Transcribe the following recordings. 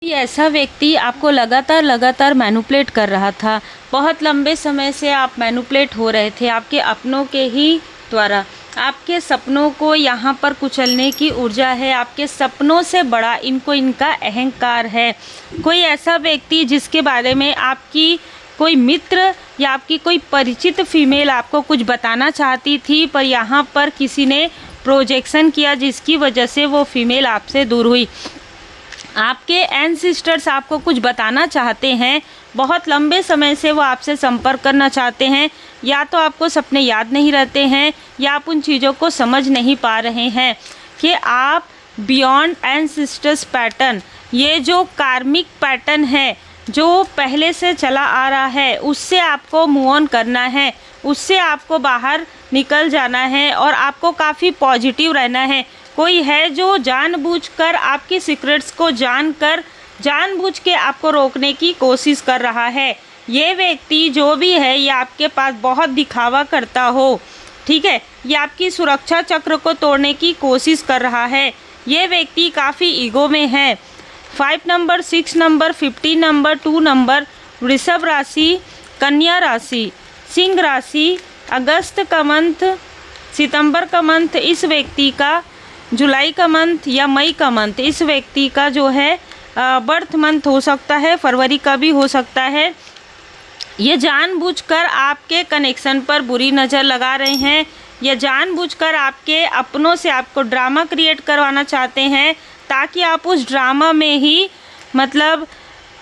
कि ऐसा व्यक्ति आपको लगातार मैनिपुलेट कर रहा था। बहुत लंबे समय से आप मैनिपुलेट हो रहे थे आपके अपनों के ही द्वारा। आपके सपनों को यहाँ पर कुचलने की ऊर्जा है। आपके सपनों से बड़ा इनका अहंकार है। कोई ऐसा व्यक्ति जिसके बारे में आपकी कोई मित्र या आपकी कोई परिचित फीमेल आपको कुछ बताना चाहती थी, पर यहाँ पर किसी ने प्रोजेक्शन किया जिसकी वजह से वो फीमेल आपसे दूर हुई। आपके एंसेस्टर्स आपको कुछ बताना चाहते हैं, बहुत लंबे समय से वो आपसे संपर्क करना चाहते हैं। या तो आपको सपने याद नहीं रहते हैं या आप उन चीज़ों को समझ नहीं पा रहे हैं कि आप बियॉन्ड एंसेस्टर्स पैटर्न, ये जो कार्मिक पैटर्न है जो पहले से चला आ रहा है, उससे आपको मूव ऑन करना है, उससे आपको बाहर निकल जाना है और आपको काफ़ी पॉजिटिव रहना है। कोई है जो जानबूझकर आपकी सीक्रेट्स को जानबूझ के आपको रोकने की कोशिश कर रहा है। ये व्यक्ति जो भी है ये आपके पास बहुत दिखावा करता हो, ठीक है, ये आपकी सुरक्षा चक्र को तोड़ने की कोशिश कर रहा है। ये व्यक्ति काफ़ी ईगो में है। 5 नंबर, 6 नंबर, 15 नंबर, 2 नंबर, वृषभ राशि, कन्या राशि, सिंह राशि, अगस्त का मंथ, सितंबर का मंथ इस व्यक्ति का, जुलाई का मंथ या मई का मंथ इस व्यक्ति का जो है बर्थ मंथ हो सकता है, फरवरी का भी हो सकता है। ये जानबूझकर आपके कनेक्शन पर बुरी नज़र लगा रहे हैं। ये जानबूझकर आपके अपनों से आपको ड्रामा क्रिएट करवाना चाहते हैं ताकि आप उस ड्रामा में ही मतलब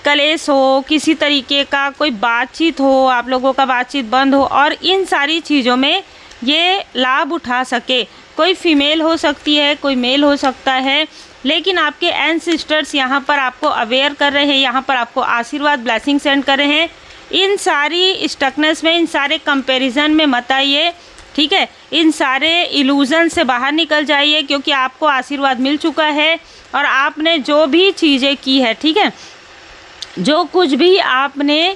कलेश हो, किसी तरीके का कोई बातचीत हो, आप लोगों का बातचीत बंद हो और इन सारी चीज़ों में ये लाभ उठा सके। कोई फीमेल हो सकती है, कोई मेल हो सकता है, लेकिन आपके एंसेस्टर्स यहाँ पर आपको अवेयर कर रहे हैं, यहाँ पर आपको आशीर्वाद ब्लेसिंग सेंड कर रहे हैं। इन सारी स्टकनेस में, इन सारे कंपैरिजन में मत आइए, ठीक है। इन सारे इल्यूज़न से बाहर निकल जाइए क्योंकि आपको आशीर्वाद मिल चुका है और आपने जो भी चीज़ें की है, ठीक है, जो कुछ भी आपने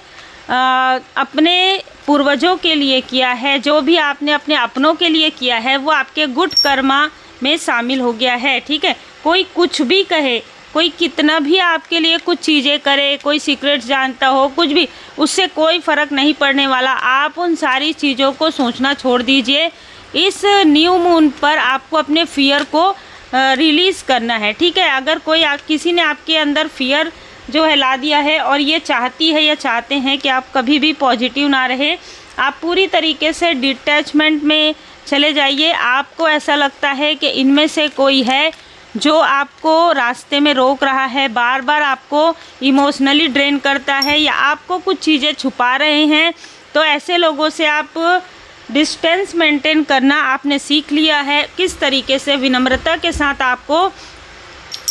अपने पूर्वजों के लिए किया है, जो भी आपने अपने अपनों के लिए किया है, वो आपके गुड कर्मा में शामिल हो गया है, ठीक है। कोई कुछ भी कहे, कोई कितना भी आपके लिए कुछ चीज़ें करे, कोई सीक्रेट्स जानता हो, कुछ भी, उससे कोई फ़र्क नहीं पड़ने वाला। आप उन सारी चीज़ों को सोचना छोड़ दीजिए। इस न्यू मून पर आपको अपने फियर को रिलीज़ करना है, ठीक है। अगर किसी ने आपके अंदर फियर जो है ला दिया है और ये चाहती है या चाहते हैं कि आप कभी भी पॉजिटिव ना रहे, आप पूरी तरीके से डिटैचमेंट में चले जाइए। आपको ऐसा लगता है कि इनमें से कोई है जो आपको रास्ते में रोक रहा है, बार बार आपको इमोशनली ड्रेन करता है या आपको कुछ चीज़ें छुपा रहे हैं, तो ऐसे लोगों से आप डिस्टेंस मेंटेन करना आपने सीख लिया है। किस तरीके से विनम्रता के साथ आपको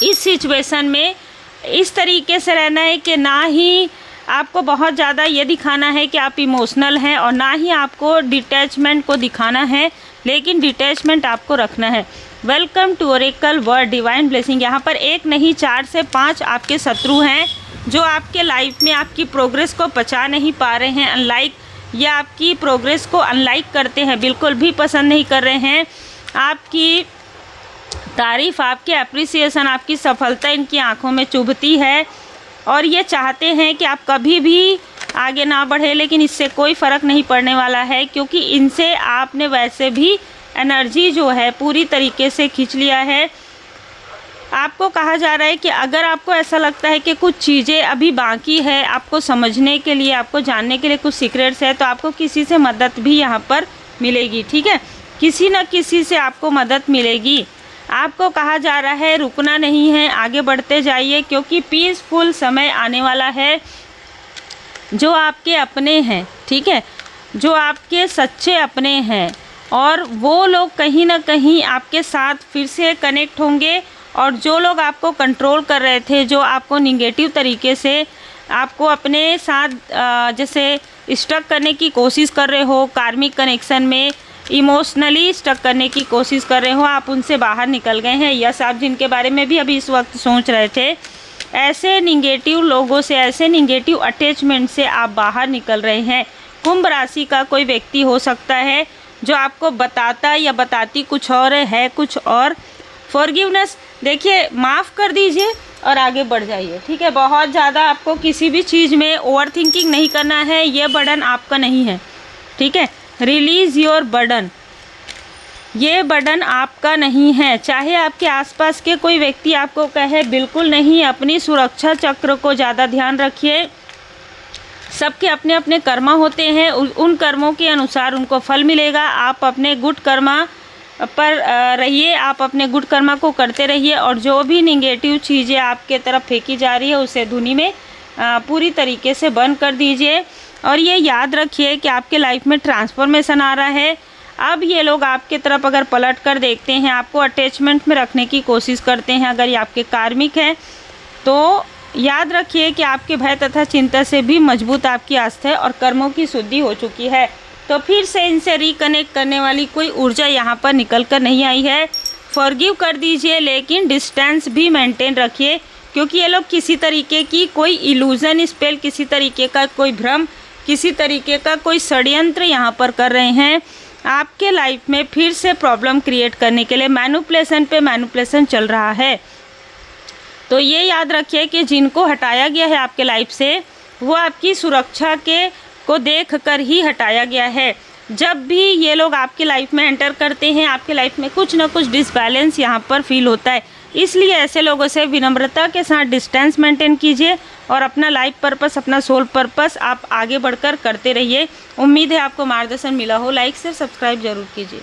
इस सिचुएशन में इस तरीके से रहना है कि ना ही आपको बहुत ज़्यादा ये दिखाना है कि आप इमोशनल हैं और ना ही आपको डिटैचमेंट को दिखाना है, लेकिन डिटैचमेंट आपको रखना है। Welcome to oracle word divine blessing. यहाँ पर 1 नहीं 4 से 5 आपके शत्रु हैं जो आपके लाइफ में आपकी प्रोग्रेस को पचा नहीं पा रहे हैं, अनलाइक या आपकी प्रोग्रेस को अनलाइक करते हैं, बिल्कुल भी पसंद नहीं कर रहे हैं। आपकी तारीफ़, आपकी अप्रिसिएशन, आपकी सफलता इनकी आंखों में चुभती है और ये चाहते हैं कि आप कभी भी आगे ना बढ़े, लेकिन इससे कोई फ़र्क नहीं पड़ने वाला है क्योंकि इनसे आपने वैसे भी एनर्जी जो है पूरी तरीके से खींच लिया है। आपको कहा जा रहा है कि अगर आपको ऐसा लगता है कि कुछ चीज़ें अभी बाकी है आपको समझने के लिए, आपको जानने के लिए, कुछ सीक्रेट्स है, तो आपको किसी से मदद भी यहाँ पर मिलेगी, ठीक है। किसी न किसी से आपको मदद मिलेगी। आपको कहा जा रहा है रुकना नहीं है, आगे बढ़ते जाइए क्योंकि पीसफुल समय आने वाला है। जो आपके अपने हैं, ठीक है, जो आपके सच्चे अपने हैं और वो लोग कहीं ना कहीं आपके साथ फिर से कनेक्ट होंगे और जो लोग आपको कंट्रोल कर रहे थे, जो आपको निगेटिव तरीके से आपको अपने साथ जैसे स्टक करने की कोशिश कर रहे हो, कार्मिक कनेक्शन में इमोशनली स्टक करने की कोशिश कर रहे हो, आप उनसे बाहर निकल गए हैं। यस, आप जिनके बारे में भी अभी इस वक्त सोच रहे थे, ऐसे निगेटिव लोगों से, ऐसे निगेटिव अटैचमेंट से आप बाहर निकल रहे हैं। कुंभ राशि का कोई व्यक्ति हो सकता है जो आपको बताता या बताती कुछ और है, कुछ और। फॉरगिवनेस, देखिए माफ़ कर दीजिए, और आगे बढ़ जाइए। ठीक है, बहुत ज़्यादा आपको किसी भी चीज़ में ओवर थिंकिंग नहीं करना है, ये बर्डन आपका नहीं है। ठीक है, रिलीज़ योर बर्डन, ये बर्डन आपका नहीं है। चाहे आपके आसपास के कोई व्यक्ति आपको कहे बिल्कुल नहीं, अपनी सुरक्षा चक्र को ज़्यादा ध्यान रखिए। सबके अपने अपने कर्मा होते हैं, उन कर्मों के अनुसार उनको फल मिलेगा। आप अपने गुड कर्मा पर रहिए, आप अपने गुड कर्मा को करते रहिए और जो भी निगेटिव चीज़ें आपके तरफ फेंकी जा रही है उसे धुनी में पूरी तरीके से बंद कर दीजिए। और ये याद रखिए कि आपके लाइफ में ट्रांसफॉर्मेशन आ रहा है। अब ये लोग आपके तरफ अगर पलट कर देखते हैं, आपको अटैचमेंट में रखने की कोशिश करते हैं, अगर ये आपके कार्मिक हैं, तो याद रखिए कि आपके भय तथा चिंता से भी मजबूत आपकी आस्था और कर्मों की शुद्धि हो चुकी है। तो फिर से इनसे रिकनेक्ट करने वाली कोई ऊर्जा यहाँ पर निकल कर नहीं आई है। फॉरगिव कर दीजिए, लेकिन डिस्टेंस भी मेंटेन रखिए, क्योंकि ये लोग किसी तरीके की कोई इल्यूज़न स्पेल, किसी तरीके का कोई भ्रम, किसी तरीके का कोई षड्यंत्र यहाँ पर कर रहे हैं आपके लाइफ में फिर से प्रॉब्लम क्रिएट करने के लिए। मैनिपुलेशन पे मैनिपुलेशन चल रहा है। तो ये याद रखिए कि जिनको हटाया गया है आपके लाइफ से, वो आपकी सुरक्षा को देख कर ही हटाया गया है। जब भी ये लोग आपकी लाइफ में एंटर करते हैं, आपके लाइफ में कुछ ना कुछ डिसबैलेंस यहाँ पर फील होता है। इसलिए ऐसे लोगों से विनम्रता के साथ डिस्टेंस मेंटेन कीजिए और अपना लाइफ पर्पस, अपना सोल पर्पस आप आगे बढ़कर करते रहिए। उम्मीद है आपको मार्गदर्शन मिला हो। लाइक से सब्सक्राइब जरूर कीजिए।